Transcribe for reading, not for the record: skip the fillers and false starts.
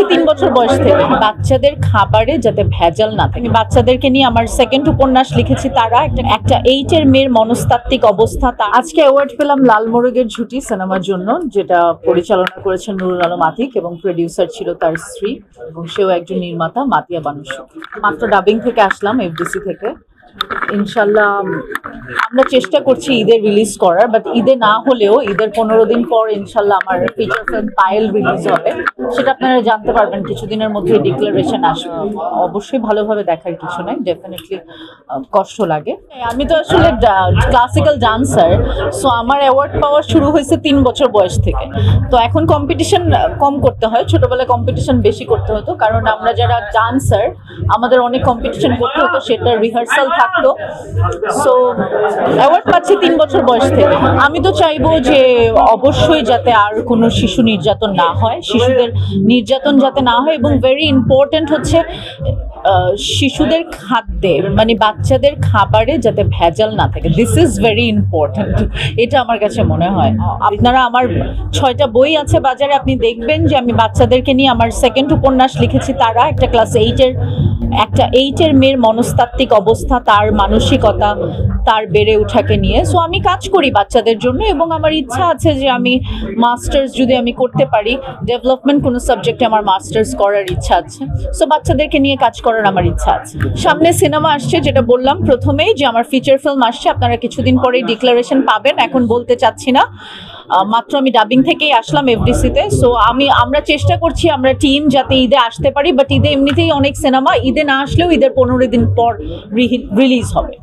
3 বছর বয়স থেকে বাচ্চাদের খাবারে যাতে ভেজাল না থাকে। বাচ্চাদেরকে নিয়ে আমার সেকেন্ড উপন্যাস লিখেছি, তারা একটা 8 এর মেয়ের মনস্তাত্ত্বিক অবস্থা। আজকে অ্যাওয়ার্ড পেলাম লাল মোরগের ঝুঁটি সিনেমার জন্য, যেটা পরিচালনা করেছেন নুরুল আলম আতিক এবং প্রডিউসার ছিল তার স্ত্রী, এবং সেও একজন নির্মাতা মাতিয়া বানু। মাত্র ডাবিং থেকে আসলাম এফডিসি থেকে। ইনশাল্লাহ আমরা চেষ্টা করছি ঈদের রিলিজ করার, বাট ঈদে না হলেও ঈদের 15 দিন পর ইনশাল্লাহ আমার ফিচার ফিল্ম পায়েল রিলিজ হবে। সেটা আপনারা জানতে পারবেন কিছুদিনের মধ্যে, ডিক্লারেশন আসবে। অবশ্যই ভালোভাবে দেখার কিছু নাই, ডেফিনেটলি কষ্ট লাগে। আমি তো আসলে ক্লাসিক্যাল ডান্সার, সো আমার অ্যাওয়ার্ড পাওয়া শুরু হয়েছে 3 বছর বয়স থেকে। তো এখন কম্পিটিশন কম করতে হয়, ছোটবেলায় কম্পিটিশন বেশি করতে হতো, কারণ আমরা যারা ডান্সার আমাদের অনেক কম্পিটিশন করতে হতো, সেটা রিহার্সাল থাকতো। সো অ্যাওয়ার্ড পাচ্ছি 3 বছর বয়স থেকে। আমি তো চাইবো যে অবশ্যই যাতে আর কোনো শিশু নির্যাতন না হয়, শিশুদের নির্যাতন যাতে না হয়, এবং ভেরি ইম্পর্টেন্ট হচ্ছে শিশুদের খাদ্যে মানে বাচ্চাদের খাবারে যাতে ভেজাল না থাকে। দিস ইজ ভেরি ইম্পর্টেন্ট, এটা আমার কাছে মনে হয়। আপনারা আমার 6টা বই আছে বাজারে, আপনি দেখবেন যে আমি বাচ্চাদেরকে নিয়ে আমার সেকেন্ড উপন্যাস লিখেছি, তারা একটা ক্লাস 8 এর মেয়ের মনস্তাত্ত্বিক অবস্থা, তার মানসিকতা, তার বেড়ে ওঠাকে নিয়ে। সো আমি কাজ করি বাচ্চাদের জন্য, এবং আমার ইচ্ছা আছে যে আমি মাস্টার্স যদি আমি করতে পারি, ডেভেলপমেন্ট কোনো সাবজেক্টে আমার মাস্টার্স করার ইচ্ছা আছে। সো বাচ্চাদেরকে নিয়ে কাজ করার আমার ইচ্ছা আছে। সামনে সিনেমা আসছে, যেটা বললাম প্রথমেই যে আমার ফিচার ফিল্ম আসছে, আপনারা কিছুদিন পরেই ডিক্লারেশন পাবেন। এখন বলতে চাচ্ছি না, মাত্র আমি ডাবিং থেকেই আসলাম এফডিসিতে। সো আমরা চেষ্টা করছি আমরা টিম যাতে ঈদে আসতে পারি, বাট ঈদে এমনিতেই অনেক সিনেমা, ঈদে না আসলেও ঈদের 15 দিন পর রিলিজ হবে।